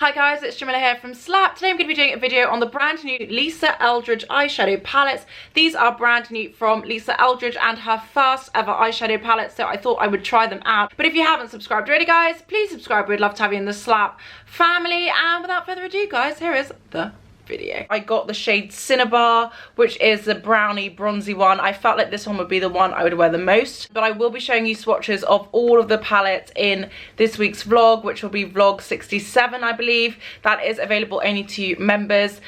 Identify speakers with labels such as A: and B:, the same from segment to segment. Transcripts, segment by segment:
A: Hi guys, it's Jamila here from Slapp. Today I'm going to be doing a video on the brand new Lisa Eldridge Eyeshadow Palettes. These are brand new from Lisa Eldridge and her first ever eyeshadow palette, so I thought I would try them out. But if you haven't subscribed already guys, please subscribe. We'd love to have you in the Slapp family. And without further ado guys, here is the video. I got the shade Cinnabar, which is the brownie bronzy one. I felt like this one would be the one I would wear the most, but I will be showing you swatches of all of the palettes in this week's vlog, which will be vlog 67 I believe. That is available only to members,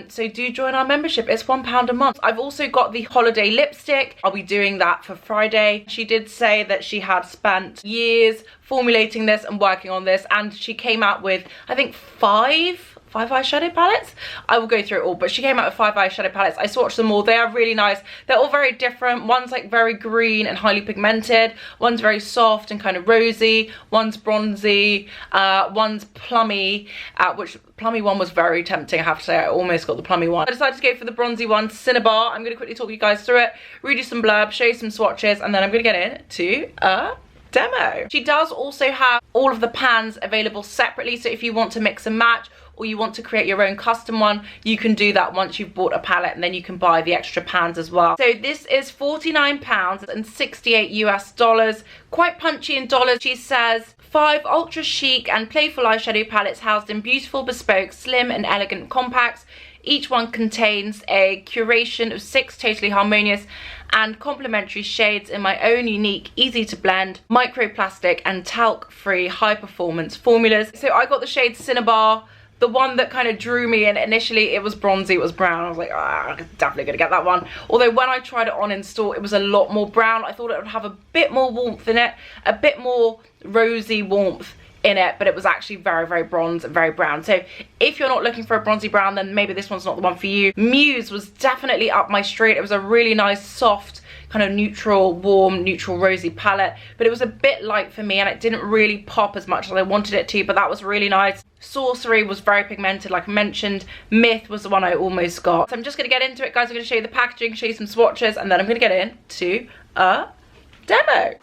A: so do join our membership. It's £1 a month. I've also got the holiday lipstick. I'll be doing that for Friday. She did say that she had spent years formulating this and working on this, and she came out with I think five eyeshadow palettes. I will go through it all, but she came out with 5 eyeshadow palettes. I swatched them all. They are really nice. They're all very different. One's like very green and highly pigmented. One's very soft and kind of rosy. One's bronzy. One's plummy, which plummy one was very tempting, I have to say. I almost got the plummy one. I decided to go for the bronzy one, Cinnabar. I'm going to quickly talk you guys through it, read you some blurbs, show you some swatches, and then I'm going to get into a demo. She does also have all of the pans available separately, so if you want to mix and match or you want to create your own custom one, you can do that once you've bought a palette, and then you can buy the extra pans as well. So this is £49 and 68 US dollars. Quite punchy in dollars. She says 5 ultra chic and playful eyeshadow palettes housed in beautiful, bespoke, slim and elegant compacts. Each one contains a curation of 6 totally harmonious and complementary shades in my own unique, easy to blend, microplastic and talc-free high performance formulas. So I got the shade Cinnabar. The one that kind of drew me in initially, it was bronzy, it was brown. I was like, I'm definitely gonna get that one. Although when I tried it on in store, it was a lot more brown. I thought it would have a bit more warmth in it, a bit more rosy warmth in it, but it was actually very, very bronze and very brown. So if you're not looking for a bronzy brown, then maybe this one's not the one for you. Muse was definitely up my street. It was a really nice, soft, kind of neutral, warm, neutral, rosy palette, but it was a bit light for me and it didn't really pop as much as I wanted it to, but that was really nice. Sorcery was very pigmented, like I mentioned. Myth was the one I almost got. So I'm just going to get into it, guys. I'm going to show you the packaging, show you some swatches, and then I'm going to get into a demo.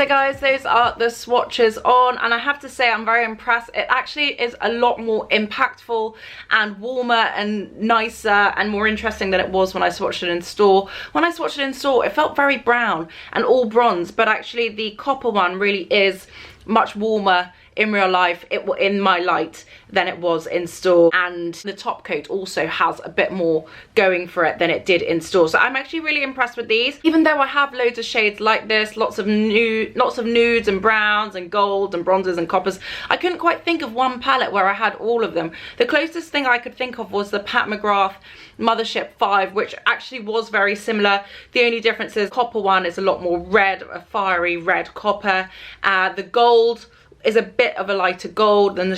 A: So guys, those are the swatches on, and I have to say I'm very impressed. It actually is a lot more impactful and warmer and nicer and more interesting than it was when I swatched it in store. When I swatched it in store, it felt very brown and all bronze, but actually the copper one really is much warmer in real life, in my light, than it was in store, and the top coat also has a bit more going for it than it did in store. So I'm actually really impressed with these, even though I have loads of shades like this, lots of nudes and browns and gold and bronzes and coppers. I couldn't quite think of one palette where I had all of them. The closest thing I could think of was the Pat McGrath Mothership 5, which actually was very similar. The only difference is the copper one is a lot more red, a fiery red copper. The gold is a bit of a lighter gold than the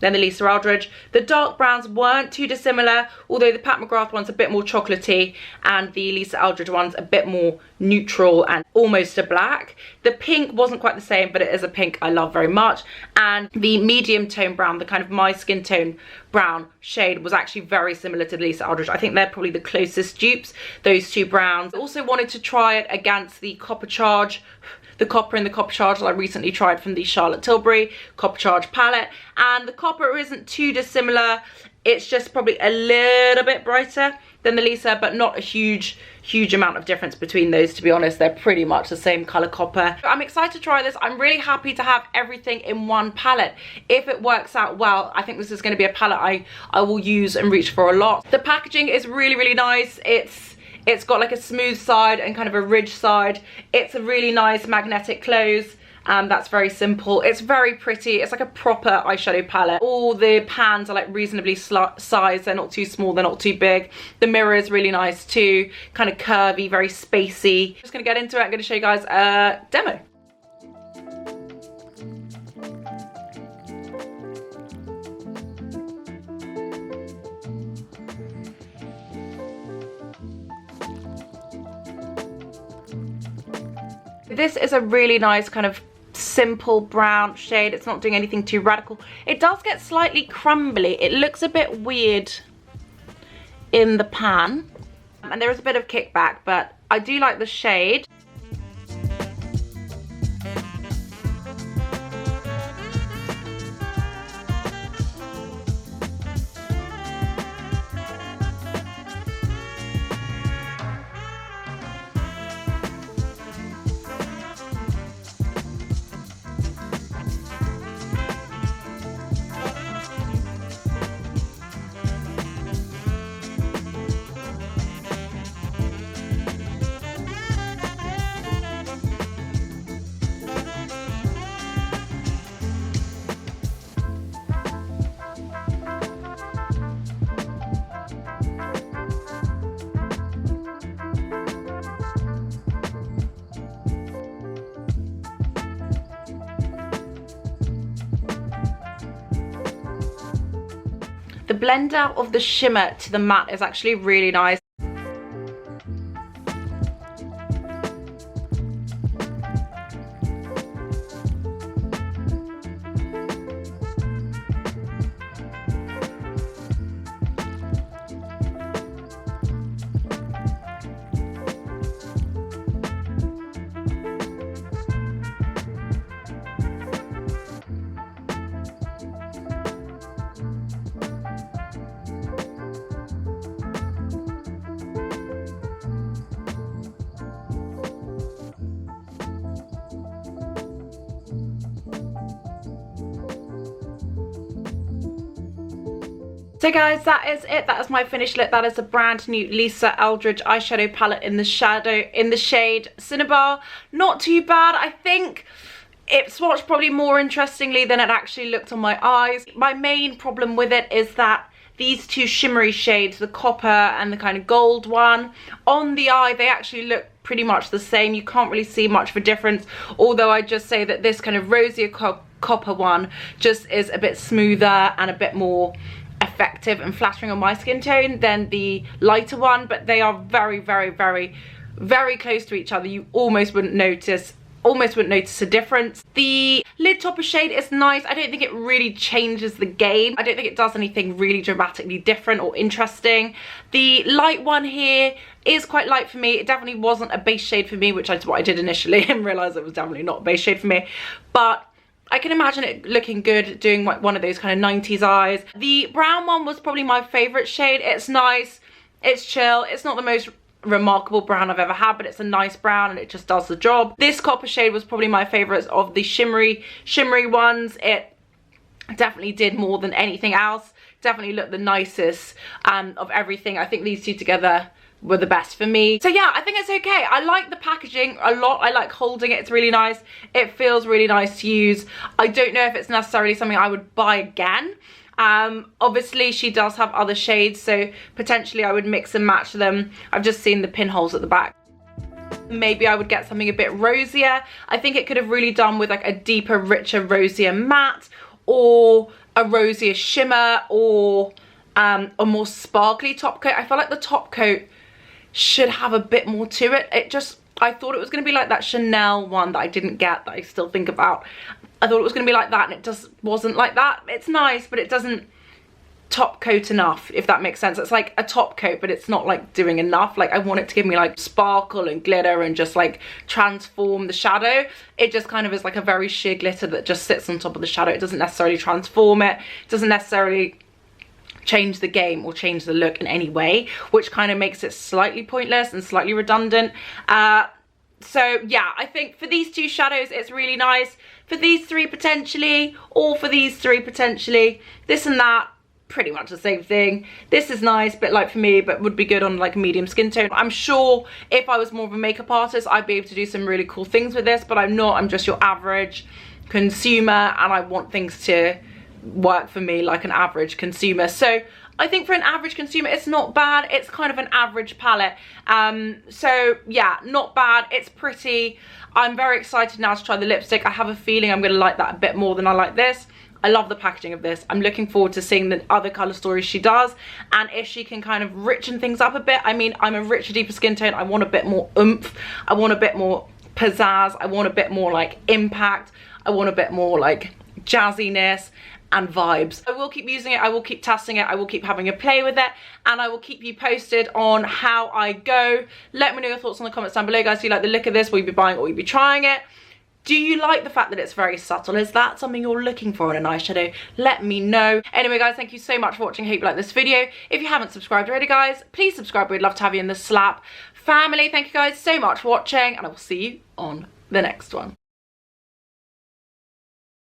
A: Lisa Eldridge. The dark browns weren't too dissimilar, although the Pat McGrath one's a bit more chocolatey and the Lisa Eldridge one's a bit more neutral and almost a black. The pink wasn't quite the same, but it is a pink I love very much. And the medium tone brown, the kind of my skin tone brown shade, was actually very similar to the Lisa Eldridge. I think they're probably the closest dupes, those two browns. I also wanted to try it against the Copper Charge, the copper in the Copper Charge that I recently tried from the Charlotte Tilbury Copper Charge palette, and the copper isn't too dissimilar. It's just probably a little bit brighter than the Lisa, but not a huge amount of difference between those, to be honest. They're pretty much the same color copper. I'm excited to try this. I'm really happy to have everything in one palette. If it works out well, I think this is going to be a palette I will use and reach for a lot. The packaging is really nice. It's got like a smooth side and kind of a ridge side. It's a really nice magnetic close. That's very simple. It's very pretty. It's like a proper eyeshadow palette. All the pans are like reasonably sized. They're not too small, they're not too big. The mirror is really nice too. Kind of curvy, very spacey. Just gonna get into it. I'm gonna show you guys a demo. This is a really nice kind of simple brown shade. It's not doing anything too radical. It does get slightly crumbly. It looks a bit weird in the pan, and there is a bit of kickback, but I do like the shade. The blend out of the shimmer to the matte is actually really nice. So guys, that is it. That is my finished look. That is a brand new Lisa Eldridge eyeshadow palette in the shade Cinnabar. Not too bad. I think it swatched probably more interestingly than it actually looked on my eyes. My main problem with it is that these two shimmery shades, the copper and the kind of gold one, on the eye they actually look pretty much the same. You can't really see much of a difference, although I just say that this kind of rosier copper one just is a bit smoother and a bit more effective and flattering on my skin tone than the lighter one, but they are very close to each other. You almost wouldn't notice almost wouldn't notice a difference. The lid topper shade is nice. I don't think it really changes the game. I don't think it does anything really dramatically different or interesting. The light one here is quite light for me. It definitely wasn't a base shade for me, which is what I did initially and realised it was definitely not a base shade for me. But I can imagine it looking good doing like one of those kind of 90s eyes. The brown one was probably my favourite shade. It's nice, it's chill, it's not the most remarkable brown I've ever had, but it's a nice brown and it just does the job. This copper shade was probably my favourite of the shimmery ones. It definitely did more than anything else. Definitely looked the nicest of everything. I think these two together were the best for me. So yeah, I think it's okay. I like the packaging a lot. I like holding it. It's really nice. It feels really nice to use. I don't know if it's necessarily something I would buy again. Obviously she does have other shades, so potentially I would mix and match them. I've just seen the pinholes at the back. Maybe I would get something a bit rosier. I think it could have really done with like a deeper, richer, rosier matte, or a rosier shimmer, or a more sparkly top coat. I feel like the top coat should have a bit more to it. I thought it was going to be like that Chanel one that I didn't get, that I still think about. I thought it was going to be like that, and it just wasn't like that. It's nice, but it doesn't top coat enough, if that makes sense. It's like a top coat, but it's not like doing enough. Like I want it to give me like sparkle and glitter and just like transform the shadow. It just kind of is like a very sheer glitter that just sits on top of the shadow. It doesn't necessarily transform it. It doesn't necessarily change the game or change the look in any way, which kind of makes it slightly pointless and slightly redundant. So yeah, I think for these two shadows it's really nice. For these three potentially, or for these three potentially. This and that, pretty much the same thing. This is nice, but like for me, but would be good on like a medium skin tone. I'm sure if I was more of a makeup artist, I'd be able to do some really cool things with this, but I'm not. I'm just your average consumer, and I want things to work for me like an average consumer. So I think for an average consumer it's not bad. It's kind of an average palette. So yeah, not bad. It's pretty. I'm very excited now to try the lipstick. I have a feeling I'm gonna like that a bit more than I like this. I love the packaging of this. I'm looking forward to seeing the other colour stories she does, and if she can kind of richen things up a bit. I mean, I'm a richer, deeper skin tone. I want a bit more oomph. I want a bit more pizzazz. I want a bit more like impact. I want a bit more like jazziness and vibes. I will keep using it, I will keep testing it, I will keep having a play with it, and I will keep you posted on how I go. Let me know your thoughts in the comments down below, guys. Do you like the look of this? Will you be buying it, or will you be trying it? Do you like the fact that it's very subtle? Is that something you're looking for in an eyeshadow? Let me know. Anyway, guys, thank you so much for watching. I hope you like this video. If you haven't subscribed already, guys, please subscribe. We'd love to have you in the Slapp family. Thank you guys so much for watching, and I will see you on the next one.